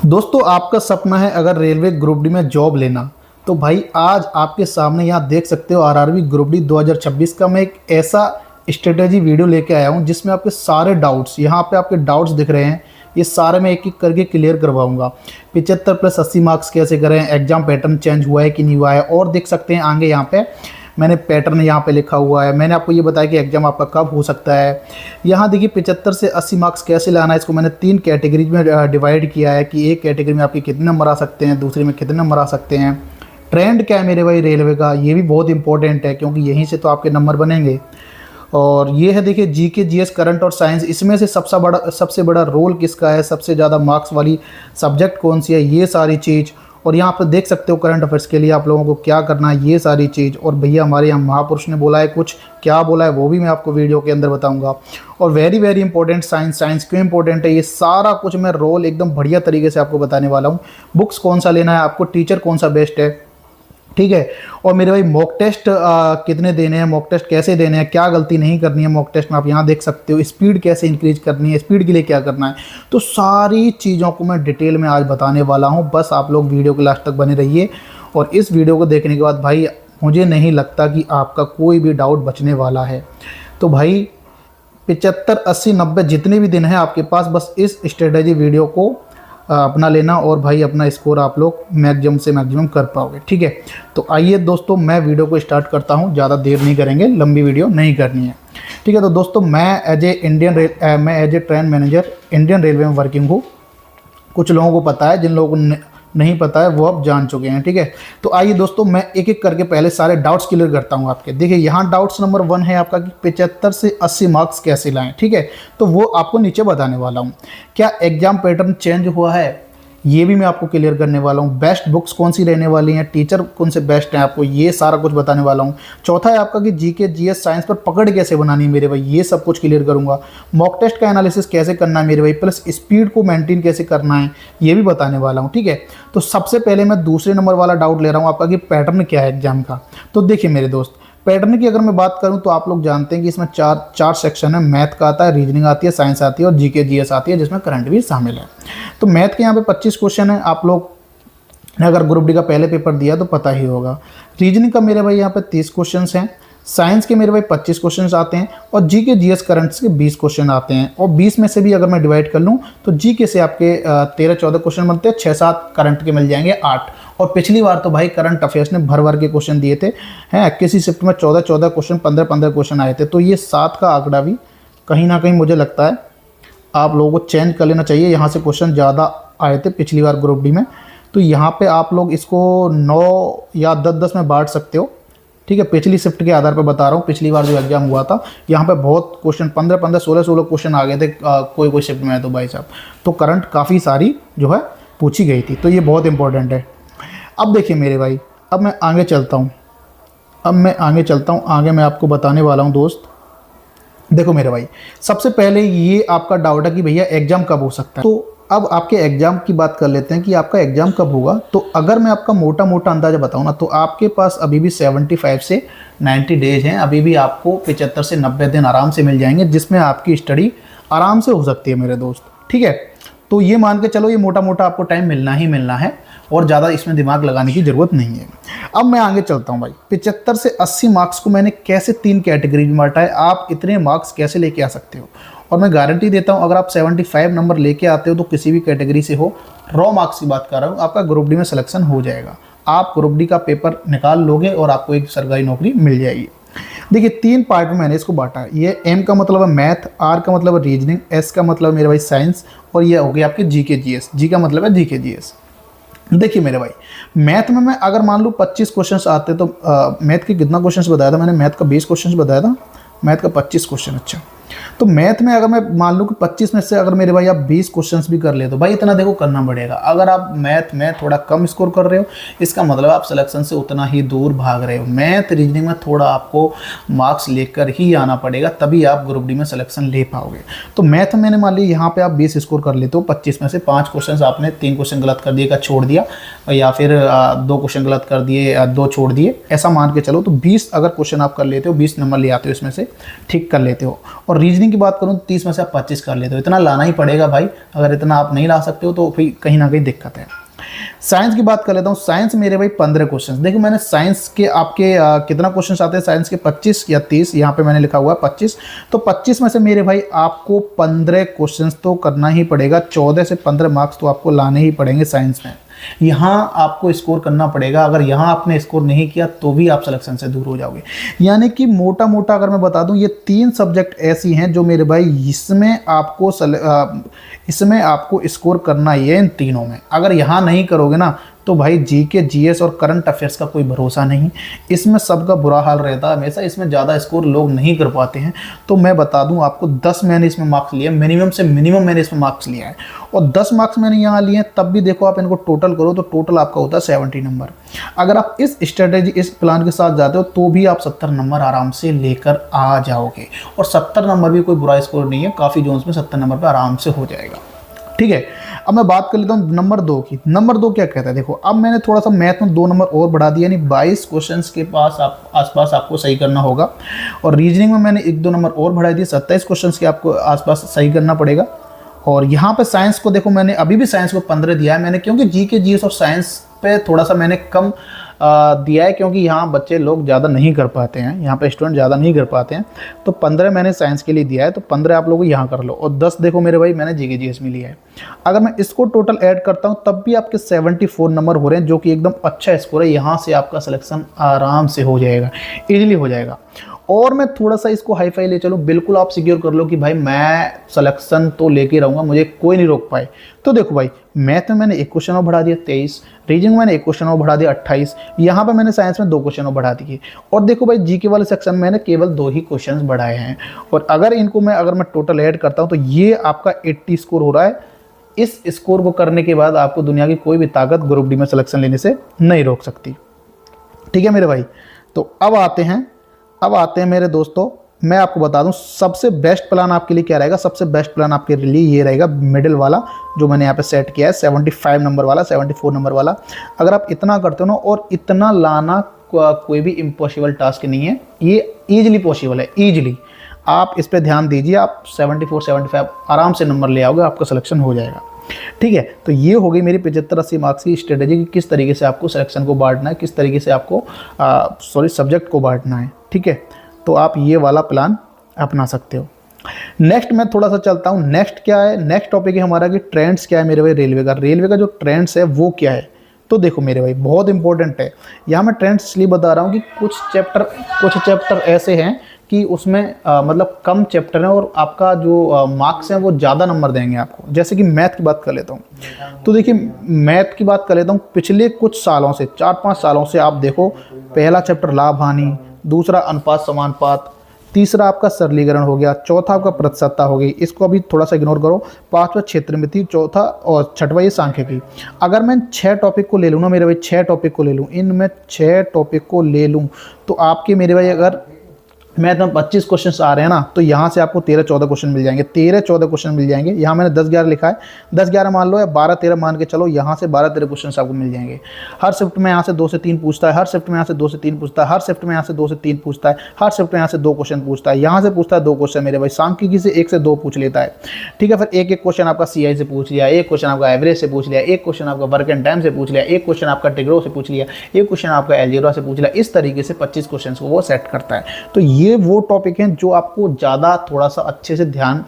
दोस्तों आपका सपना है अगर रेलवे ग्रुप डी में जॉब लेना, तो भाई आज आपके सामने यहाँ देख सकते हो आरआरबी ग्रुप डी 2026 का मैं एक ऐसा स्ट्रेटेजी वीडियो लेके आया हूँ जिसमें आपके सारे डाउट्स, यहाँ पे आपके डाउट्स दिख रहे हैं, ये सारे मैं एक एक करके क्लियर करवाऊंगा। 75+80 मार्क्स कैसे करें, एग्जाम पैटर्न चेंज हुआ है कि नहीं हुआ है, और देख सकते हैं आगे यहाँ पे मैंने पैटर्न यहाँ पे लिखा हुआ है। मैंने आपको ये बताया कि एग्जाम आपका कब हो सकता है। यहाँ देखिए 75 से 80 मार्क्स कैसे लाना है, इसको मैंने 3 कैटेगरीज में डिवाइड किया है कि एक कैटेगरी में आपके कितने नंबर आ सकते हैं, दूसरे में कितने नंबर आ सकते हैं। ट्रेंड क्या है मेरे भाई रेलवे का, ये भी बहुत इंपॉर्टेंट है क्योंकि यहीं से तो आपके नंबर बनेंगे। और ये है देखिए जीके जीएस करंट और साइंस, इसमें से सबसे बड़ा रोल किसका है, सबसे ज़्यादा मार्क्स वाली सब्जेक्ट कौन सी है, ये सारी चीज़। और यहाँ पर देख सकते हो करंट अफेयर्स के लिए आप लोगों को क्या करना है, ये सारी चीज़। और भैया हमारे यहाँ महापुरुष ने बोला है कुछ, क्या बोला है वो भी मैं आपको वीडियो के अंदर बताऊंगा। और वेरी वेरी इंपॉर्टेंट साइंस क्यों इंपॉर्टेंट है, ये सारा कुछ मैं रोल एकदम बढ़िया तरीके से आपको बताने वाला हूँ। बुक्स कौन सा लेना है आपको, टीचर कौन सा बेस्ट है, ठीक है। और मेरे भाई मॉक टेस्ट कितने देने हैं, मॉक टेस्ट कैसे देने हैं, क्या गलती नहीं करनी है मॉक टेस्ट में, आप यहाँ देख सकते हो। स्पीड कैसे इंक्रीज करनी है, स्पीड के लिए क्या करना है, तो सारी चीज़ों को मैं डिटेल में आज बताने वाला हूँ। बस आप लोग वीडियो के लास्ट तक बने रहिए। और इस वीडियो को देखने के बाद भाई मुझे नहीं लगता कि आपका कोई भी डाउट बचने वाला है। तो भाई 75, 80, 90 जितने भी दिन हैं आपके पास, बस इस स्ट्रेटेजी वीडियो को अपना लेना और भाई अपना स्कोर आप लोग मैक्सिमम से मैक्सिमम कर पाओगे, ठीक है। तो आइए दोस्तों मैं वीडियो को स्टार्ट करता हूं, ज़्यादा देर नहीं करेंगे, लंबी वीडियो नहीं करनी है, ठीक है। तो दोस्तों मैं as a train manager Indian railway में वर्किंग हूँ। कुछ लोगों को पता है, जिन लोगों को नहीं पता है वो अब जान चुके हैं, ठीक है। तो आइए दोस्तों मैं एक एक करके पहले सारे डाउट्स क्लियर करता हूं आपके। देखिए यहाँ डाउट्स नंबर 1 है आपका कि 75 से 80 मार्क्स कैसे लाएं, ठीक है। तो वो आपको नीचे बताने वाला हूं। क्या एग्जाम पैटर्न चेंज हुआ है, ये भी मैं आपको क्लियर करने वाला हूँ। बेस्ट बुक्स कौन सी रहने वाली हैं, टीचर कौन से बेस्ट हैं, आपको ये सारा कुछ बताने वाला हूँ। चौथा है आपका कि जीके जीएस साइंस पर पकड़ कैसे बनानी है मेरे भाई, ये सब कुछ क्लियर करूँगा। मॉक टेस्ट का एनालिसिस कैसे करना है मेरे भाई, प्लस स्पीड को मेंटेन कैसे करना है, ये भी बताने वाला हूँ, ठीक है। तो सबसे पहले मैं दूसरे नंबर वाला डाउट ले रहा हूँ आपका कि पैटर्न क्या है एग्जाम का। तो देखिए मेरे दोस्त, पैटर्न की अगर मैं बात करूं तो आप लोग जानते हैं कि इसमें चार सेक्शन है। मैथ का आता है, रीजनिंग आती है, साइंस आती है और जीके जीएस आती है, जिसमें करंट भी शामिल है। तो मैथ के यहाँ पे 25 क्वेश्चन है। आप लोग ने अगर ग्रुप डी का पहले पेपर दिया तो पता ही होगा। रीजनिंग का मेरे भाई यहाँ पे 30 क्वेश्चन हैं। साइंस के मेरे भाई 25 क्वेश्चन आते हैं और जीके जीएस करंट्स के 20 क्वेश्चन आते हैं। और 20 में से भी अगर मैं डिवाइड कर लूँ तो जीके से आपके 13-14 क्वेश्चन बनते हैं, 6-7 करंट के मिल जाएंगे 8। और पिछली बार तो भाई करंट अफेयर्स ने भर के क्वेश्चन दिए थे, हैं 21 शिफ्ट में 14-14 क्वेश्चन, 15-15 क्वेश्चन आए थे। तो ये 7 का आंकड़ा भी कहीं ना कहीं मुझे लगता है आप लोगों को चेंज कर लेना चाहिए। यहाँ से क्वेश्चन ज़्यादा आए थे पिछली बार ग्रुप डी में, तो यहाँ पे आप लोग इसको 9 या 10-10 में बांट सकते हो, ठीक है। पिछली शिफ्ट के आधार पर बता रहा हूँ, पिछली बार जो एग्जाम हुआ था यहाँ पे बहुत क्वेश्चन 15-15, 16-16 क्वेश्चन आ गए थे कोई शिफ्ट में, तो भाई साहब तो करंट काफ़ी सारी जो है पूछी गई थी, तो ये बहुत इंपॉर्टेंट है। अब देखिए मेरे भाई, अब मैं आगे चलता हूँ, आगे मैं आपको बताने वाला हूँ दोस्त। देखो मेरे भाई, सबसे पहले ये आपका डाउट है कि भैया एग्जाम कब हो सकता है। तो अब आपके एग्जाम की बात कर लेते हैं कि आपका एग्जाम कब होगा। तो अगर मैं आपका मोटा मोटा अंदाजा बताऊं ना, तो आपके पास अभी भी 75 से 90 डेज हैं। अभी भी आपको 75 से 90 दिन आराम से मिल जाएंगे, जिसमें आपकी स्टडी आराम से हो सकती है मेरे दोस्त, ठीक है। तो ये मान के चलो, ये मोटा मोटा आपको टाइम मिलना ही मिलना है और ज़्यादा इसमें दिमाग लगाने की ज़रूरत नहीं है। अब मैं आगे चलता हूँ भाई। 75 से 80 मार्क्स को मैंने कैसे 3 कैटेगरी में बांटा है, आप इतने मार्क्स कैसे लेके आ सकते हो। और मैं गारंटी देता हूँ अगर आप 75 नंबर लेके आते हो तो किसी भी कैटेगरी से हो, रॉ मार्क्स की बात कर रहा हूँ, आपका ग्रुप डी में सिलेक्शन हो जाएगा। आप ग्रुप डी का पेपर निकाल लोगे और आपको एक सरकारी नौकरी मिल जाएगी। देखिए 3 पार्ट में मैंने इसको बांटा है। ये एम का मतलब है मैथ, आर का मतलब है रीजनिंग, एस का मतलब मेरे भाई साइंस, और ये हो गया आपके जीके जीएस। जी का मतलब है जीके जीएस। देखिए मेरे भाई, मैथ में मैं अगर मान लूँ 25 क्वेश्चंस आते तो मैथ के कितना क्वेश्चंस बताया था मैंने, मैथ का 20 क्वेश्चंस बताया था, मैथ का 25 क्वेश्चन। अच्छा, तो मैथ में अगर मैं मान लूँ कि 25 में से अगर मेरे भाई आप 20 क्वेश्चंस भी कर ले, तो भाई इतना देखो करना पड़ेगा। अगर आप मैथ में थोड़ा कम स्कोर कर रहे हो, इसका मतलब आप सिलेक्शन से उतना ही दूर भाग रहे हो। मैथ रीजनिंग में थोड़ा आपको मार्क्स लेकर ही आना पड़ेगा, तभी आप ग्रुप डी में सिलेक्शन ले पाओगे। तो मैथ में मैंने मान लिया यहाँ पे आप 20 स्कोर कर लेते हो, 25 में से 5 क्वेश्चन आपने 3 क्वेश्चन गलत कर दिए, का छोड़ दिया, या फिर 2 क्वेश्चन गलत कर दिए, 2 छोड़ दिए, ऐसा मान के चलो। तो 20 अगर क्वेश्चन आप कर लेते हो, 20 नंबर ले आते हो, इसमें से ठीक कर लेते हो। और रीजनिंग की बात करूँ तो 30 में से आप 25 कर लेते हो, इतना लाना ही पड़ेगा भाई। अगर इतना आप नहीं ला सकते हो तो फिर कहीं ना कहीं दिक्कत है। साइंस की बात कर लेता हूँ। साइंस मेरे भाई 15 क्वेश्चन। देखिए मैंने साइंस के आपके कितना क्वेश्चन आते हैं साइंस के, 25 या 30, यहाँ पे मैंने लिखा हुआ है 25। तो 25 में से मेरे भाई आपको 15 क्वेश्चन तो करना ही पड़ेगा। 14 से 15 मार्क्स तो आपको लाने ही पड़ेंगे साइंस में। यहाँ आपको स्कोर करना पड़ेगा। अगर यहाँ आपने स्कोर नहीं किया तो भी आप सिलेक्शन से दूर हो जाओगे। यानी कि मोटा मोटा अगर मैं बता दूं, ये 3 सब्जेक्ट ऐसी हैं जो मेरे भाई इसमें आपको स्कोर करना ही है। इन तीनों में अगर यहाँ नहीं करोगे ना तो भाई जीके, जीएस और करंट अफेयर्स का कोई भरोसा नहीं। इसमें सबका बुरा हाल रहता है हमेशा, इसमें ज़्यादा स्कोर लोग नहीं कर पाते हैं। तो मैं बता दूं आपको, 10 मैंने इसमें मार्क्स लिए, मिनिमम से मिनिमम मैंने इसमें मार्क्स लिया है। और 10 मार्क्स मैंने यहाँ लिए हैं, तब भी देखो आप इनको टोटल करो तो टोटल आपका होता है 70 नंबर। अगर आप इस स्ट्रेटेजी, इस प्लान के साथ जाते हो तो भी आप 70 नंबर आराम से लेकर आ जाओगे। और 70 नंबर भी कोई बुरा स्कोर नहीं है, काफ़ी जोन्स में 70 नंबर पर आराम से हो जाएगा। ठीक है, अब मैं बात कर लेता हूँ नंबर 2 की। नंबर 2 क्या कहता है, देखो अब मैंने थोड़ा सा मैथ में 2 नंबर और बढ़ा दिया, यानी 22 क्वेश्चंस के पास आसपास आपको सही करना होगा। और रीजनिंग में मैंने 1-2 नंबर और बढ़ा दिए, 27 क्वेश्चंस के आपको आसपास सही करना पड़ेगा। और यहाँ पे साइंस को देखो, मैंने अभी भी साइंस को 15 दिया है मैंने, क्योंकि जीके, जीएस और साइंस पे थोड़ा सा मैंने कम दिया है, क्योंकि यहाँ बच्चे लोग ज़्यादा नहीं कर पाते हैं, यहाँ पे स्टूडेंट ज़्यादा नहीं कर पाते हैं। तो 15 मैंने साइंस के लिए दिया है, तो 15 आप लोग यहाँ कर लो। और 10 देखो मेरे भाई मैंने जीके, जीएस में लिया है। अगर मैं इसको टोटल ऐड करता हूँ तब भी आपके 74 नंबर हो रहे हैं, जो कि एकदम अच्छा स्कोर है। यहाँ से आपका सिलेक्शन आराम से हो जाएगा, ईजिली हो जाएगा। और मैं थोड़ा सा इसको हाई फाई ले चलूँ, बिल्कुल आप सिक्योर कर लो कि भाई मैं सिलेक्शन तो लेके रहूँगा, मुझे कोई नहीं रोक पाए। तो देखो भाई, मैथ में मैंने 1 क्वेश्चन और बढ़ा दिया 23, रीजनिंग में मैंने 1 क्वेश्चन और बढ़ा दिया 28, यहाँ पे मैंने साइंस में 2 क्वेश्चन और बढ़ा दिए। और देखो भाई, जीके वाले सेक्शन में मैंने केवल 2 ही क्वेश्चन बढ़ाए हैं। और अगर मैं टोटल ऐड करता हूँ तो ये आपका 80 स्कोर हो रहा है। इस स्कोर को करने के बाद आपको दुनिया की कोई भी ताकत ग्रुप डी में सिलेक्शन लेने से नहीं रोक सकती। ठीक है मेरे भाई, तो अब आते हैं मेरे दोस्तों, मैं आपको बता दूं सबसे बेस्ट प्लान आपके लिए क्या रहेगा। सबसे बेस्ट प्लान आपके लिए ये रहेगा, मिडिल वाला जो मैंने यहाँ पे सेट किया है, 75 नंबर वाला, 74 नंबर वाला। अगर आप इतना करते हो ना, और इतना लाना कोई भी इम्पॉसिबल टास्क नहीं है, ये ईजिली पॉसिबल है, ईजिली। आप इस पर ध्यान दीजिए, आप 74, 75 आराम से नंबर ले आओगे, आपका सिलेक्शन हो जाएगा। ठीक है, तो ये हो गई मेरी 75-80 मार्क्स की स्ट्रेटेजी, किस तरीके से आपको सिलेक्शन को बांटना है, किस तरीके से आपको सब्जेक्ट को बांटना है। ठीक है, तो आप ये वाला प्लान अपना सकते हो। नेक्स्ट मैं थोड़ा सा चलता हूँ, नेक्स्ट क्या है, नेक्स्ट टॉपिक है हमारा कि ट्रेंड्स क्या है मेरे भाई रेलवे का जो ट्रेंड्स है वो क्या है। तो देखो मेरे भाई, बहुत इंपॉर्टेंट है। यहाँ मैं ट्रेंड्स इसलिए बता रहा हूँ कि कुछ चैप्टर ऐसे हैं कि उसमें मतलब कम चैप्टर हैं और आपका जो मार्क्स हैं वो ज़्यादा नंबर देंगे आपको। जैसे कि मैथ की बात कर लेता हूँ, तो देखिए मैथ की बात कर लेता हूँ, पिछले कुछ सालों से 4-5 सालों से आप देखो, पहला चैप्टर लाभ हानि, दूसरा अनुपात समानुपात, तीसरा आपका सरलीकरण हो गया, चौथा आपका प्रतिशतता हो गई, इसको अभी थोड़ा सा इग्नोर करो, पांचवा क्षेत्रमिति, चौथा और छठवां ये सांख्यिकी। अगर मैं 6 टॉपिक को ले लूँ ना मेरे भाई, 6 टॉपिक को ले लूँ, इनमें 6 टॉपिक को ले लूँ तो आपके मेरे भाई अगर मैथ में 25 क्वेश्चन आ रहे हैं ना, तो यहाँ से आपको 13-14 क्वेश्चन मिल जाएंगे, 13-14 क्वेश्चन मिल जाएंगे। यहाँ मैंने 10-11 लिखा है, 10-11 मान लो या 12-13 मान के चलो, यहाँ से 12-13 क्वेश्चन आपको मिल जाएंगे। हर शिफ्ट में यहाँ से 2 से 3 पूछता है, हर शिफ्ट में यहाँ से 2 से 3 पूछता है, हर शिफ्ट में यहाँ से 2 से 3 पूछता है, हर शिफ्ट में यहाँ से 2 क्वेश्चन पूछता है, यहाँ से पूछता है 2 क्वेश्चन मेरे भाई, सांख्यिकी से 1 से 2 पूछ लेता है। ठीक है, फिर एक क्वेश्चन आपका CI से पूछ लिया, एक क्वेश्चन आपका एवरेज से पूछ लिया, एक क्वेश्चन आपका वर्क एंड टाइम से पूछ लिया, एक क्वेश्चन आपका टिग्रो से पूछ लिया, एक क्वेश्चन आपका एलजेब्रा से पूछ लिया। इस तरीके से 25 क्वेश्चन को वो सेट करता है। तो ये वो टॉपिक जो आपको ज़्यादा थोड़ा सा अच्छे से ध्यान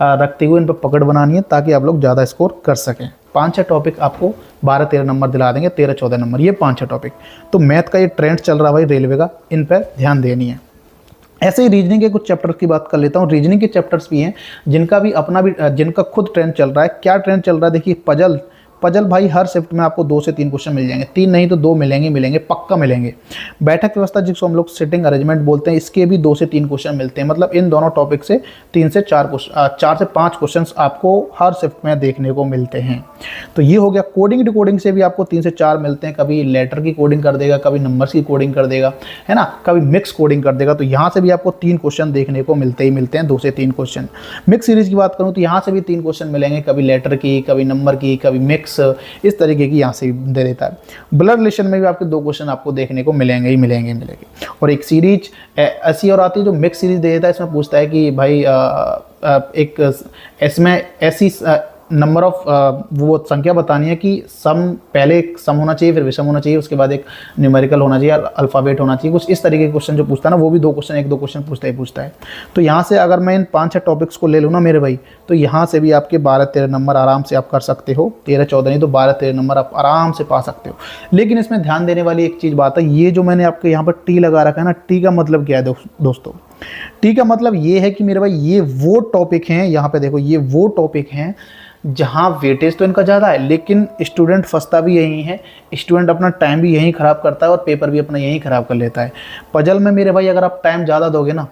रखते हुए इन पर पकड़ बनानी है, ताकि आप लोग ज़्यादा स्कोर कर सकें। 5-6 टॉपिक आपको 12-13 नंबर दिला देंगे, 13-14 नंबर, ये 5-6 टॉपिक। तो मैथ का ये ट्रेंड चल रहा है भाई रेलवे का, इन पर ध्यान देनी है। ऐसे ही रीजनिंग के कुछ चैप्टर्स की बात कर लेता हूँ। रीजनिंग के चैप्टर्स भी हैं जिनका खुद ट्रेंड चल रहा है। क्या ट्रेंड चल रहा है, देखिए पजल भाई हर शिफ्ट में आपको 2 से 3 क्वेश्चन मिल जाएंगे, 3 नहीं तो 2 मिलेंगे, पक्का मिलेंगे। बैठक व्यवस्था जिसको हम लोग सिटिंग अरेंजमेंट बोलते हैं, इसके भी 2 से 3 क्वेश्चन मिलते हैं। मतलब इन दोनों टॉपिक से 4 से 5 क्वेश्चन आपको हर शिफ्ट में देखने को मिलते हैं। तो ये हो गया। कोडिंग डिकोडिंग से भी आपको 3 से 4 मिलते हैं, कभी लेटर की कोडिंग कर देगा, कभी नंबर्स की कोडिंग कर देगा, है ना, कभी मिक्स कोडिंग कर देगा। तो यहाँ से भी आपको 3 क्वेश्चन देखने को मिलते हैं, 2 से 3 क्वेश्चन। मिक्स सीरीज की बात करूँ तो यहाँ से भी 3 क्वेश्चन मिलेंगे, कभी लेटर की, कभी नंबर की, कभी मिक्स मैथमेटिक्स, इस तरीके की यहाँ से दे देता है। ब्लड रिलेशन में भी आपके 2 क्वेश्चन आपको देखने को मिलेंगे ही मिलेंगे। और एक सीरीज ऐसी और आती है जो मिक्स सीरीज दे देता है। इसमें पूछता है कि भाई एक इसमें ऐसी नंबर ऑफ वो संख्या बतानी है कि सम पहले एक सम होना चाहिए, फिर विषम होना चाहिए, उसके बाद एक न्यूमेरिकल होना चाहिए, अल्फ़ाबेट होना चाहिए, कुछ इस तरीके के क्वेश्चन जो पूछता है ना, वो भी 2 क्वेश्चन 1-2 क्वेश्चन पूछता है। तो यहाँ से अगर मैं इन 5-6 टॉपिक्स को ले लूँ ना मेरे भाई, तो यहाँ से भी आपके 12-13 नंबर आराम से आप कर सकते हो। 13-14 नहीं तो 12-13 नंबर आप आराम से पा सकते हो। लेकिन इसमें ध्यान देने वाली एक चीज़ बात है, ये जो मैंने आपके यहाँ पर टी लगा रखा है ना, टी का मतलब क्या है दोस्तों? टी का मतलब ये है कि मेरे भाई ये वो टॉपिक हैं, यहाँ पे देखो ये वो टॉपिक हैं जहाँ वेटेज तो इनका ज़्यादा है, लेकिन स्टूडेंट फंसता भी यही है, स्टूडेंट अपना टाइम भी यहीं ख़राब करता है और पेपर भी अपना यहीं ख़राब कर लेता है। पजल में मेरे भाई अगर आप टाइम ज़्यादा दोगे ना,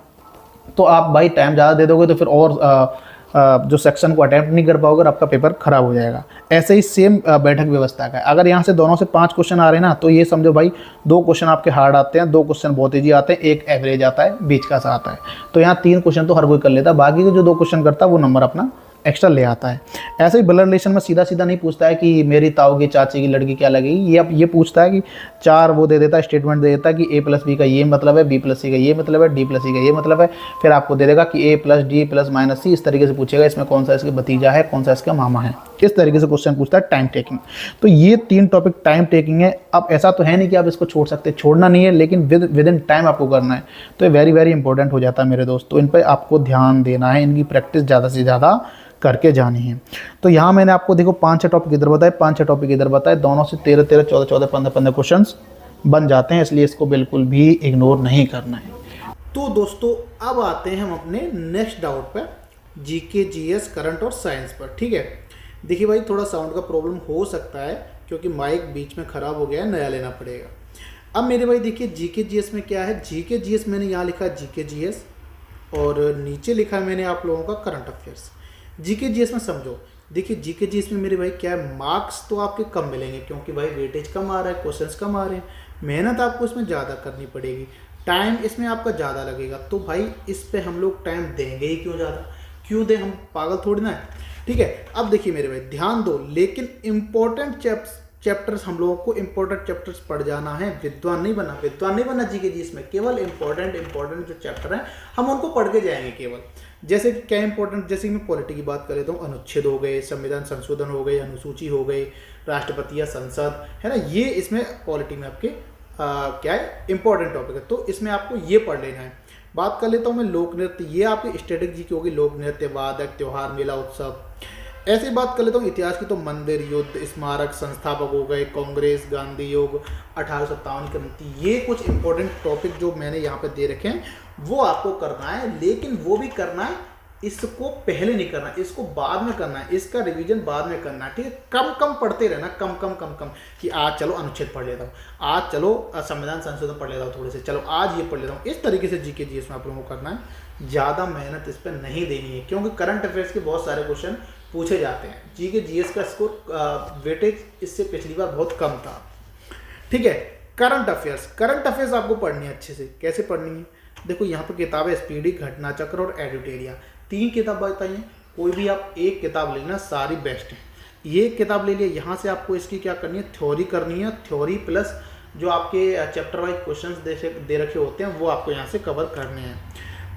तो आप भाई टाइम ज़्यादा दे दोगे तो फिर और जो सेक्शन को अटैम्प्ट नहीं कर पाओगे और आपका पेपर ख़राब हो जाएगा। ऐसे ही सेम बैठक व्यवस्था का है। अगर यहाँ से दोनों से 5 क्वेश्चन आ रहे हैं ना, तो ये समझो भाई 2 क्वेश्चन आपके हार्ड आते हैं, 2 क्वेश्चन बहुत ईजी आते हैं, एक एवरेज आता है, बीच का सा आता है। तो यहाँ 3 क्वेश्चन तो हर कोई कर लेता है, बाकी के जो 2 क्वेश्चन करता है वो नंबर अपना एक्स्ट्रा ले आता है। ऐसे ही ब्लड रिलेशन में सीधा सीधा नहीं पूछता है कि मेरी ताऊ की चाची की लड़की क्या लगेगी, ये अब ये पूछता है कि 4 वो दे देता है, स्टेटमेंट दे देता है कि A+B का ये मतलब है, B+C का ये मतलब है, D+E का ये मतलब है, फिर आपको दे देगा कि A+D+-C, इस तरीके से पूछेगा इसमें कौन सा इसका भतीजा है, कौन सा इसका मामा है। इस तरीके से क्वेश्चन पूछता है टाइम टेकिंग। तो ये 3 टॉपिक टाइम टेकिंग है। अब ऐसा तो है नहीं कि आप इसको छोड़ सकते, छोड़ना नहीं है, लेकिन विद इन टाइम आपको करना है। तो ये वेरी वेरी इंपॉर्टेंट हो जाता है मेरे दोस्त। तो इन पर आपको ध्यान देना है, इनकी प्रैक्टिस ज़्यादा से ज़्यादा करके जानी है। तो यहाँ मैंने आपको देखो 5-6 टॉपिक इधर बताए, 5-6 टॉपिक इधर बताए, दोनों से 13-13, 14-14, 15-15 क्वेश्चंस बन जाते हैं, इसलिए इसको बिल्कुल भी इग्नोर नहीं करना है। तो दोस्तों अब आते हैं हम अपने नेक्स्ट डाउट पर, जीके, जीएस, करंट और साइंस पर। ठीक है, देखिए भाई थोड़ा साउंड का प्रॉब्लम हो सकता है क्योंकि माइक बीच में ख़राब हो गया है, नया लेना पड़ेगा। अब मेरे भाई देखिए जीके जीएस में क्या है, जीके जीएस मैंने यहाँ लिखा जीके जीएस और नीचे लिखा है मैंने आप लोगों का करंट अफेयर्स। जीके जीएस में समझो, देखिए जीके जीएस में मेरे भाई क्या है, मार्क्स तो आपके कम मिलेंगे क्योंकि भाई वेटेज कम आ रहा है, क्वेश्चंस कम आ रहे हैं, मेहनत आपको इसमें ज़्यादा करनी पड़ेगी, टाइम इसमें आपका ज़्यादा लगेगा। तो भाई इस पे हम लोग टाइम देंगे ही क्यों ज़्यादा, क्यों दें, हम पागल थोड़ी ना है। ठीक है, अब देखिए मेरे भाई ध्यान दो, लेकिन इंपॉर्टेंट चैप्टर्स हम लोगों को इंपॉर्टेंट चैप्टर्स पढ़ जाना है, विद्वान नहीं बनना जीके जीएस में। केवल इंपॉर्टेंट जो चैप्टर हैं हम उनको पढ़ के जाएंगे केवल। जैसे कि क्या इंपॉर्टेंट, जैसे कि मैं पॉलिटी की बात कर लेता हूँ, अनुच्छेद हो गए, संविधान संशोधन हो गए, अनुसूची हो गई, राष्ट्रपति या संसद है ना, ये इसमें पॉलिटी में आपके क्या है इंपॉर्टेंट टॉपिक है, तो इसमें आपको ये पढ़ लेना है। बात कर लेता हूँ मैं लोक नृत्य, ये आपकी स्ट्रेटेजी की होगी, लोक नृत्य, वादक, त्योहार, मेला, उत्सव। ऐसे बात कर लेता हूँ इतिहास की, तो मंदिर, युद्ध, स्मारक, संस्थापक हो गए, कांग्रेस, गांधी योग, 1857 की क्रांति, ये कुछ इंपॉर्टेंट टॉपिक जो मैंने यहाँ पे दे रखे हैं वो आपको करना है। लेकिन वो भी करना है, इसको पहले नहीं करना, इसको बाद में करना है, इसका रिवीजन बाद में करना है। ठीक है, कम कम पढ़ते रहना, कम कम कि आज चलो अनुच्छेद पढ़ लेता हूँ, आज चलो संविधान संशोधन पढ़ लेता हूँ थोड़े से, चलो आज ये पढ़ लेता हूँ। इस तरीके से जीके जीएस में आप लोगों को करना है, ज़्यादा मेहनत इस पर नहीं देनी है क्योंकि करंट अफेयर्स के बहुत सारे क्वेश्चन पूछे जाते हैं। जीके जीएस का स्कोर वेटेज इससे पिछली बार बहुत कम था। ठीक है, करंट अफेयर्स आपको पढ़नी है अच्छे से। कैसे पढ़नी है, देखो यहाँ पर किताब है स्पीडी, घटना चक्र और एडिटेरिया, 3 किताब बताइए, कोई भी आप एक किताब लेना, सारी बेस्ट है। ये किताब ले लिया, यहाँ से आपको इसकी क्या करनी है, थ्योरी करनी है, थ्योरी प्लस जो आपके चैप्टर वाइज क्वेश्चंस दे रखे होते हैं वो आपको यहाँ से कवर करने हैं।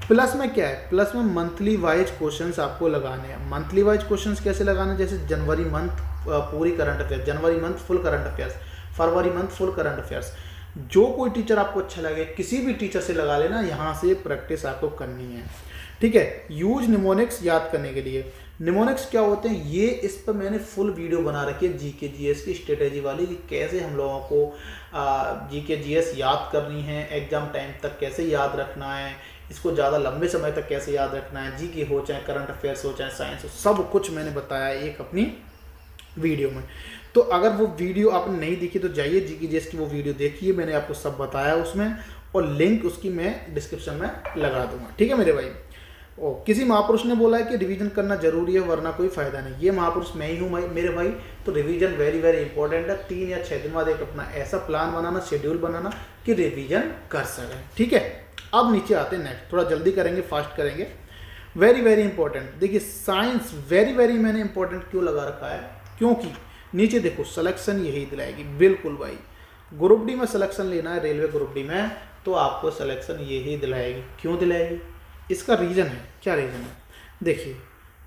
प्लस में क्या है, प्लस में मंथली वाइज क्वेश्चंस आपको लगाने हैं। मंथली वाइज क्वेश्चंस कैसे लगाने, जैसे जनवरी मंथ पूरी करंट अफेयर्स, जनवरी मंथ फुल करंट अफेयर्स, फरवरी मंथ फुल करंट अफेयर्स। जो कोई टीचर आपको अच्छा लगे किसी भी टीचर से लगा लेना, यहाँ से प्रैक्टिस आपको करनी है। ठीक है, यूज निमोनिक्स याद करने के लिए, निमोनिक्स क्या होते हैं, ये इस पर मैंने फुल वीडियो बना रखी है जीके जीएस की स्ट्रेटेजी वाली, कि कैसे हम लोगों को जीके जीएस याद करनी है, एग्जाम टाइम तक कैसे याद रखना है, इसको ज़्यादा लंबे समय तक कैसे याद रखना है, जीके हो चाहे करंट अफेयर्स हो चाहे साइंस हो, सब कुछ मैंने बताया एक अपनी वीडियो में। तो अगर वो वीडियो आपने नहीं देखी तो जाइए जीके जीएस की वो वीडियो देखिए, मैंने आपको सब बताया उसमें, और लिंक उसकी मैं डिस्क्रिप्शन में लगा दूंगा। ठीक है मेरे भाई। किसी महापुरुष ने बोला है कि रिवीजन करना जरूरी है वरना कोई फायदा नहीं, ये महापुरुष मैं ही हूँ मेरे भाई। तो रिवीजन वेरी वेरी इंपॉर्टेंट है, 3 या 6 दिन बाद एक अपना ऐसा प्लान बनाना, शेड्यूल बनाना कि रिवीजन कर सकें। ठीक है, अब नीचे आते हैं नेक्स्ट, थोड़ा जल्दी करेंगे, फास्ट करेंगे। वेरी वेरी इंपॉर्टेंट, देखिए साइंस वेरी वेरी मैंने इंपॉर्टेंट क्यों लगा रखा है, क्योंकि नीचे देखो सिलेक्शन यही दिलाएगी, बिल्कुल भाई। ग्रुप डी में सिलेक्शन लेना है रेलवे ग्रुप डी में, तो आपको सिलेक्शन यही दिलाएगी। क्यों दिलाएगी? इसका रीज़न है। क्या रीज़न है? देखिए,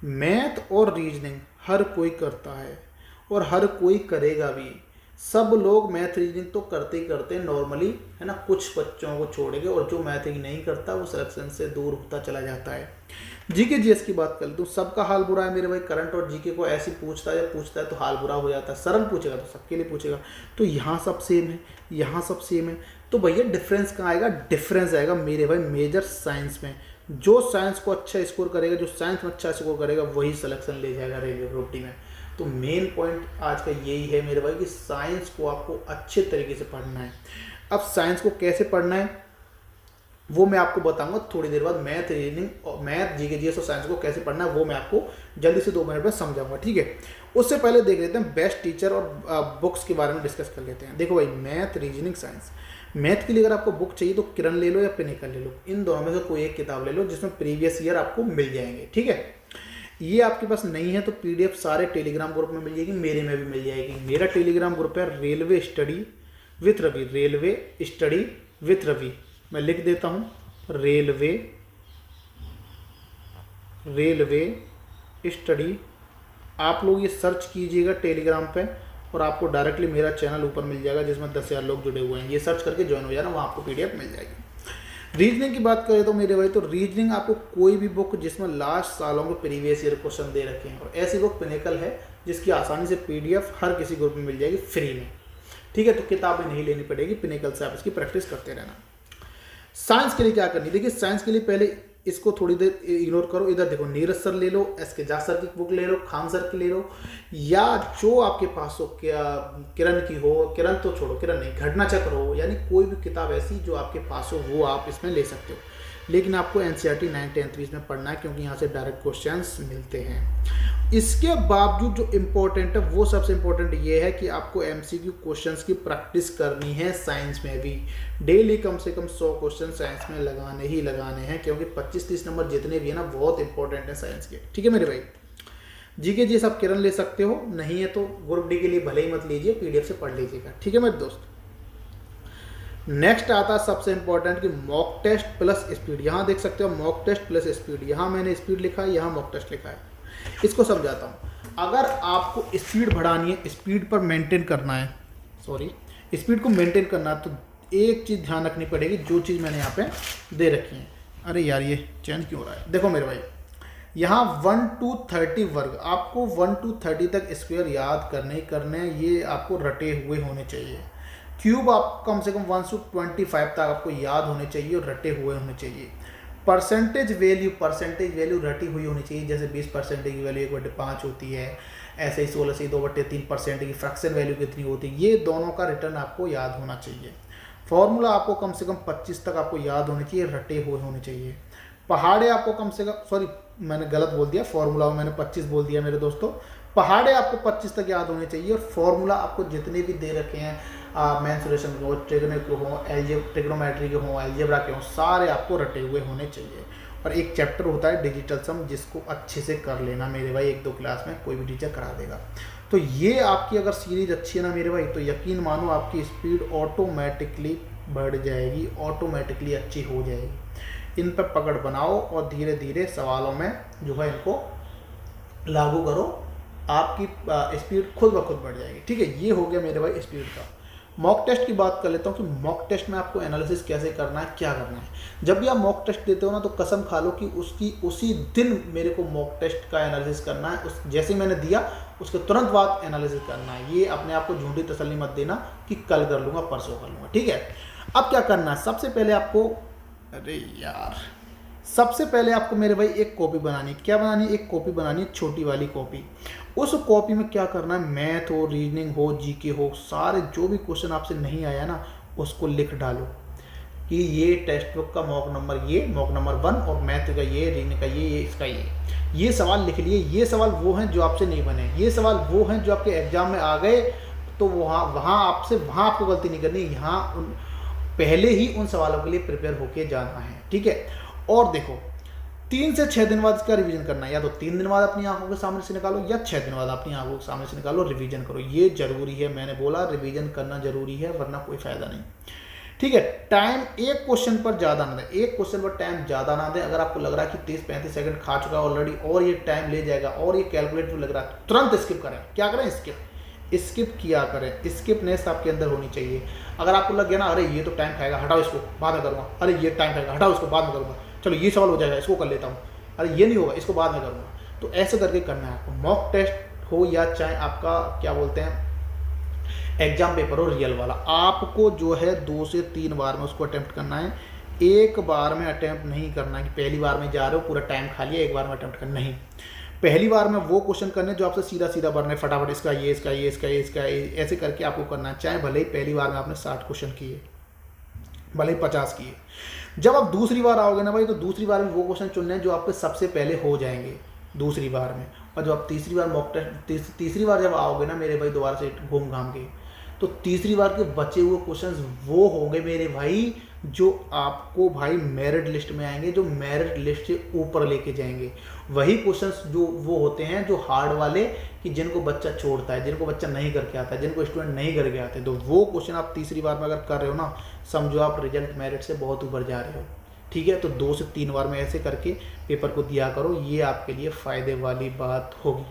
मैथ और रीजनिंग हर कोई करता है और हर कोई करेगा भी। सब लोग मैथ रीजनिंग तो करते ही करते हैं नॉर्मली, है ना, कुछ बच्चों को छोड़ेंगे, और जो मैथ ही नहीं करता वो सिलेक्शन से दूर होता चला जाता है। जीके जीएस की बात कर लूँ, सबका हाल बुरा है मेरे भाई। करंट और जीके को ऐसे पूछता है तो हाल बुरा हो जाता है। सरल पूछेगा तो सबके लिए पूछेगा। तो यहाँ सब सेम है, यहाँ सब सेम है, तो भैया डिफरेंस कहाँ आएगा? डिफरेंस आएगा मेरे भाई मेजर साइंस में। जो साइंस को अच्छा स्कोर करेगा, जो साइंस में अच्छा स्कोर करेगा, वही सिलेक्शन ले जाएगा रेलवे ग्रुप डी में। तो मेन पॉइंट आज का यही है मेरे भाई कि साइंस को आपको अच्छे तरीके से पढ़ना है। अब साइंस को कैसे पढ़ना है वो मैं आपको बताऊंगा थोड़ी देर बाद। मैथ रीजनिंग और मैथ जीके जीएस और साइंस को कैसे पढ़ना है वो मैं आपको जल्दी से 2 मिनट में समझाऊंगा, ठीक है। उससे पहले देख लेते हैं बेस्ट टीचर और बुक्स के बारे में डिस्कस कर लेते हैं। देखो भाई, मैथ रीजनिंग साइंस, मैथ के लिए अगर आपको बुक चाहिए तो किरण ले लो या पिनेकल ले लो, इन दोनों में से कोई एक किताब ले लो जिसमें प्रीवियस ईयर आपको मिल जाएंगे, ठीक है। ये आपके पास नहीं है तो पीडीएफ सारे टेलीग्राम ग्रुप में मिल जाएगी, मेरे में भी मिल जाएगी। मेरा टेलीग्राम ग्रुप है railway study with Ravi, railway study with Ravi. मैं लिख देता हूँ, रेलवे स्टडी। आप लोग ये सर्च कीजिएगा टेलीग्राम पे और आपको डायरेक्टली मेरा चैनल ऊपर मिल जाएगा जिसमें 10,000 लोग जुड़े हुए हैं। ये सर्च करके ज्वाइन हो जाना, वहाँ आपको पीडीएफ मिल जाएगी। रीजनिंग की बात करें तो मेरे भाई, तो रीजनिंग आपको कोई भी बुक जिसमें लास्ट सालों के प्रीवियस ईयर क्वेश्चन दे रखे हैं, और ऐसी बुक पिनेकल है जिसकी आसानी से पीडीएफ हर किसी ग्रुप में मिल जाएगी फ्री में, ठीक है। तो किताबें नहीं लेनी पड़ेगी, पिनेकल से आप इसकी प्रैक्टिस करते रहना। साइंस के लिए क्या करनी, देखिए साइंस के लिए पहले इसको थोड़ी देर इग्नोर करो। इधर देखो, नीरज सर ले लो, एसके झा सर की बुक ले लो, खान सर की ले लो, या जो आपके पास हो, क्या किरण की हो, किरण तो छोड़ो, किरण नहीं, घटना चक्र हो, यानी कोई भी किताब ऐसी जो आपके पास हो वो आप इसमें ले सकते हो। लेकिन आपको एनसीईआरटी 9th 10th 20 में पढ़ना है क्योंकि यहाँ से डायरेक्ट क्वेश्चंस मिलते हैं। इसके बावजूद जो इम्पोर्टेंट है वो सबसे इम्पोर्टेंट ये है कि आपको एमसीक्यू क्वेश्चंस की प्रैक्टिस करनी है साइंस में भी। डेली कम से कम 100 क्वेश्चन साइंस में लगाने ही लगाने हैं, क्योंकि 25-30 नंबर जितने भी है ना बहुत इंपॉर्टेंट है साइंस के, ठीक है मेरे भाई। जीके जी सब किरण ले सकते हो, नहीं है तो ग्रुप डी के लिए भले ही मत लीजिए, पीडीएफ से पढ़ लीजिएगा, ठीक है मेरे दोस्त। नेक्स्ट आता है सबसे इंपॉर्टेंट कि मॉक टेस्ट प्लस स्पीड। यहाँ देख सकते हो मॉक टेस्ट प्लस स्पीड, यहाँ मैंने स्पीड लिखा है, यहाँ मॉक टेस्ट लिखा है। इसको समझाता हूँ। अगर आपको स्पीड बढ़ानी है, स्पीड पर मेंटेन करना है, स्पीड को मेंटेन करना है, तो एक चीज़ ध्यान रखनी पड़ेगी, जो चीज़ मैंने यहाँ पे दे रखी है। अरे यार ये चेंज क्यों हो रहा है? देखो मेरे भाई, यहाँ 1 to 30 वर्ग, आपको 1 to 30 तक स्क्वायर याद करने ये आपको रटे हुए होने चाहिए। क्यूब आप कम से कम 1 to 25 तक आपको याद होने चाहिए और रटे हुए होने चाहिए। परसेंटेज वैल्यू रटी हुई होनी चाहिए, जैसे 20% की वैल्यू 1/5 होती है, ऐसे ही 16 से 2/3% की फ्रैक्शन वैल्यू कितनी होती है, ये दोनों का रिटर्न आपको याद होना चाहिए। फॉर्मूला आपको कम से कम 25 तक आपको याद होने चाहिए, रटे हुए होने चाहिए। पहाड़े आपको कम से कम, मैंने गलत बोल दिया, फॉर्मूला में मैंने 25 बोल दिया मेरे दोस्तों। पहाड़े आपको 25 तक याद होने चाहिए, और फॉर्मूला आपको जितने भी दे रखे हैं, मेंसुरेशन के हो, ट्रिग्नोमेट्री के हो, अलजेब्रा के हो, सारे आपको रटे हुए होने चाहिए। और एक चैप्टर होता है डिजिटल सम, जिसको अच्छे से कर लेना मेरे भाई, 1-2 क्लास में कोई भी टीचर करा देगा। तो ये आपकी अगर सीरीज अच्छी है ना मेरे भाई, तो यकीन मानो आपकी स्पीड ऑटोमेटिकली बढ़ जाएगी, ऑटोमेटिकली अच्छी हो जाएगी। इन पर पकड़ बनाओ और धीरे धीरे सवालों में जो है इनको लागू करो, आपकी स्पीड खुद ब खुद बढ़ जाएगी, ठीक है। ये हो गया मेरे भाई स्पीड का। मॉक टेस्ट की बात कर लेता हूँ कि मॉक टेस्ट में आपको एनालिसिस कैसे करना है, क्या करना है। जब भी आप मॉक टेस्ट देते हो ना, तो कसम खा लो कि उसी दिन मेरे को मॉक टेस्ट का एनालिसिस करना है। जैसे ही मैंने दिया उसके तुरंत बाद एनालिसिस करना है। ये अपने आप को झूठी तसल्ली मत देना कि कल कर लूँगा, परसों कर लूँगा, ठीक है। अब क्या करना है, सबसे पहले आपको मेरे भाई एक कॉपी बनानी है। क्या बनानी है? एक कॉपी बनानी है, छोटी वाली कॉपी। उस कॉपी में क्या करना है, मैथ हो, रीजनिंग हो, जीके हो, सारे जो भी क्वेश्चन आपसे नहीं आया ना, उसको लिख डालो कि ये टेक्स्ट बुक का मॉक नंबर 1 और मैथ का ये, रीजनिंग का ये, इसका ये सवाल लिख लिए। ये सवाल वो हैं जो आपसे नहीं बने, ये सवाल वो हैं जो आपके एग्जाम में आ गए, तो वहाँ आपको गलती नहीं करनी, यहाँ पहले ही उन सवालों के लिए प्रिपेयर होके जाना है, ठीक है। और देखो, 3 से 6 दिन बाद इसका रिवीजन करना है। या तो 3 दिन बाद अपनी आंखों के सामने से निकालो या 6 दिन बाद अपनी आंखों के सामने से निकालो, रिवीजन करो। ये जरूरी है, मैंने बोला रिवीजन करना जरूरी है, वरना कोई फायदा नहीं। ठीक है, टाइम एक क्वेश्चन पर ज़्यादा ना दें, एक क्वेश्चन पर टाइम ज़्यादा ना दें। अगर आपको लग रहा है कि 30-35 सेकंड खा चुका है ऑलरेडी और ये टाइम ले जाएगा और ये कैलकुलेट लग रहा है, तुरंत स्किप करें। क्या करें? स्किप किया करें। स्किपनेस आपके अंदर होनी चाहिए। अगर आपको लग गया ना, अरे ये तो टाइम खाएगा, हटाओ इसको, बाद में करूँगा, अरे ये टाइम खाएगा, हटाओ इसको, बाद में करूँगा, चलो ये सवाल हो जाएगा, इसको कर लेता हूँ, अरे ये नहीं होगा, इसको बाद में करूँगा, तो ऐसे करके करना है आपको। मॉक टेस्ट हो या चाहे आपका क्या बोलते हैं एग्जाम पेपर हो रियल वाला, आपको जो है 2 से 3 बार में उसको अटेम्प्ट करना है। एक बार में अटेम्प्ट नहीं करना है कि पहली बार में जा रहे हो पूरा टाइम खा लिया एक बार में अटेम्प्ट करना, नहीं। पहली बार में वो क्वेश्चन करने जो आपसे सीधा सीधा भरना है, फटाफट इसका ये, इसका ये, इसका ये, इसका ये, ऐसे करके आपको करना है। चाहे भले ही पहली बार में आपने 60 क्वेश्चन किए, भले ही 50 किए, जब आप दूसरी बार आओगे ना भाई, तो दूसरी बार में वो क्वेश्चन चुनने हैं जो आपके सबसे पहले हो जाएंगे दूसरी बार में। और जब आप तीसरी बार मॉक टेस्ट तीसरी बार जब आओगे ना मेरे भाई दोबारा से घूम घाम के, तो तीसरी बार के बचे हुए क्वेश्चंस वो होंगे मेरे भाई जो आपको भाई मेरिट लिस्ट में आएंगे, जो मेरिट लिस्ट से ऊपर लेके जाएंगे। वही क्वेश्चंस जो वो होते हैं जो हार्ड वाले, कि जिनको बच्चा छोड़ता है, जिनको बच्चा नहीं करके आता है, जिनको स्टूडेंट नहीं करके आते, तो वो क्वेश्चन आप तीसरी बार में अगर कर रहे हो ना, समझो आप रिजल्ट मेरिट से बहुत ऊपर जा रहे हो। ठीक है, तो 2 से 3 बार में ऐसे करके पेपर को दिया करो, ये आपके लिए फ़ायदे वाली बात होगी।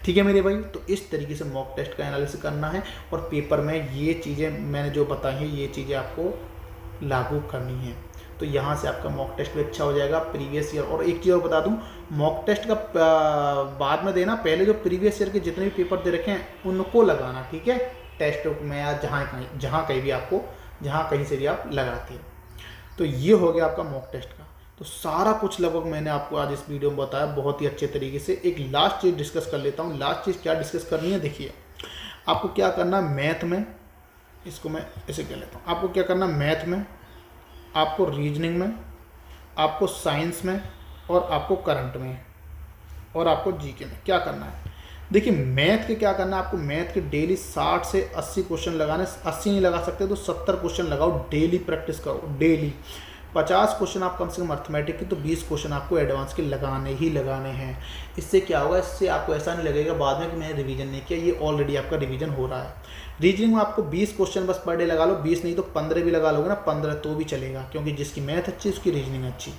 ठीक है मेरे भाई, तो इस तरीके से मॉक टेस्ट का एनालिसिस करना है और पेपर में ये चीज़ें मैंने जो बताई हैं ये चीज़ें आपको लागू करनी है। तो यहाँ से आपका मॉक टेस्ट भी अच्छा हो जाएगा प्रीवियस ईयर। और एक चीज़ और बता दूँ, मॉक टेस्ट का बाद में देना, पहले जो प्रीवियस ईयर के जितने भी पेपर दे रखे हैं उनको लगाना। ठीक है, टेस्ट बुक में या जहाँ कहीं भी आपको, जहाँ कहीं से भी आप लगाते हैं। तो ये हो गया आपका मॉक टेस्ट का। तो सारा कुछ लगभग मैंने आपको आज इस वीडियो में बताया बहुत ही अच्छे तरीके से। एक लास्ट चीज़ डिस्कस कर लेता हूँ। लास्ट चीज़ क्या डिस्कस करनी है, देखिए आपको क्या करना है मैथ में, इसको मैं ऐसे कह लेता हूँ, आपको क्या करना है मैथ में, आपको रीजनिंग में, आपको साइंस में, और आपको करंट में, और आपको जीके में क्या करना है। देखिए मैथ के क्या करना है, आपको मैथ के डेली 60 से 80 क्वेश्चन लगाने, 80 नहीं लगा सकते तो 70 क्वेश्चन लगाओ, डेली प्रैक्टिस करो, डेली 50 क्वेश्चन आप कम से कम अर्थमेटिक के, तो 20 क्वेश्चन आपको एडवांस के लगाने ही लगाने हैं। इससे क्या होगा, इससे आपको ऐसा नहीं लगेगा बाद में कि मैंने रिवीजन नहीं किया, ये ऑलरेडी आपका रिवीजन हो रहा है। रीजनिंग में आपको 20 क्वेश्चन बस पर डे लगा लो, 20 नहीं तो 15 भी लगा लोगे ना, 15 तो भी चलेगा, क्योंकि जिसकी मैथ अच्छी उसकी रीजनिंग अच्छी।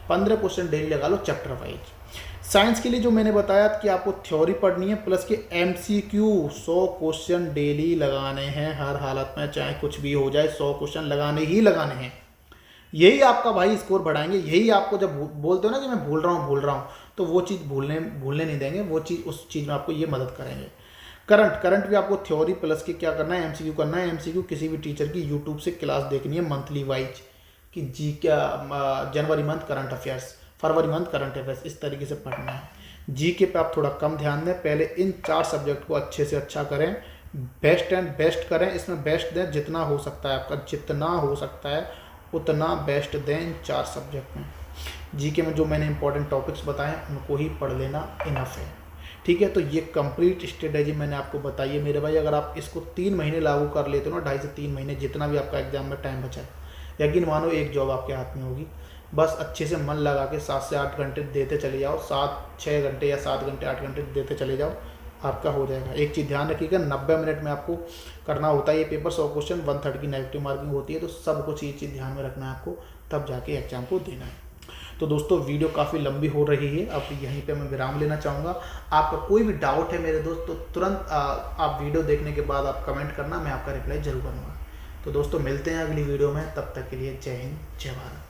15 क्वेश्चन डेली लगा लो चैप्टर वाइज। साइंस के लिए जो मैंने बताया कि आपको थ्योरी पढ़नी है प्लस के MCQ 100 क्वेश्चन डेली लगाने हैं हर हालत में, चाहे कुछ भी हो जाए 100 क्वेश्चन लगाने ही लगाने हैं। यही आपका भाई स्कोर बढ़ाएंगे। यही आपको जब बोलते हो ना कि मैं भूल रहा हूँ, तो वो चीज़ भूलने नहीं देंगे, वो चीज़ उस चीज़ में आपको ये मदद करेंगे। करंट भी आपको थ्योरी प्लस के क्या करना है, MCQ करना है। MCQ किसी भी टीचर की यूट्यूब से क्लास देखनी है मंथली वाइज, कि जी क्या जनवरी मंथ करंट अफेयर्स, फरवरी मंथ करंट अफेयर्स, इस तरीके से पढ़ना है। जीके पे आप थोड़ा कम ध्यान दें, पहले इन 4 सब्जेक्ट को अच्छे से अच्छा करें, बेस्ट एंड बेस्ट करें, इसमें बेस्ट दें जितना हो सकता है, आपका जितना हो सकता है उतना बेस्ट दें इन 4 सब्जेक्ट में। जीके में जो मैंने इंपॉर्टेंट टॉपिक्स बताए हैं उनको ही पढ़ लेना इनफ है। ठीक है, तो ये कंप्लीट स्ट्रेटेजी मैंने आपको बताई है मेरे भाई। अगर आप इसको 3 महीने लागू कर लेते हो ना, 2.5 से 3 महीने, जितना भी आपका एग्जाम में टाइम बचा है, यकीन मानो एक जॉब आपके हाथ में होगी। बस अच्छे से मन लगा के 7 से 8 घंटे देते चले जाओ, 6 घंटे या 7 घंटे 8 घंटे देते चले जाओ, आपका हो जाएगा। एक चीज़ ध्यान रखिएगा, 90 मिनट में आपको करना होता है ये पेपर, 100 क्वेश्चन, 1/3 की नेगेटिव मार्किंग होती है, तो सब कुछ ये चीज़ ध्यान में रखना है आपको, तब जाके एग्जाम को देना है। तो दोस्तों वीडियो काफ़ी लंबी हो रही है, अब यहीं पे मैं विराम लेना चाहूँगा। आपका कोई भी डाउट है मेरे दोस्त तो तुरंत आप वीडियो देखने के बाद आप कमेंट करना, मैं आपका रिप्लाई जरूर करूँगा। तो दोस्तों मिलते हैं अगली वीडियो में, तब तक के लिए जय हिंद जय भारत।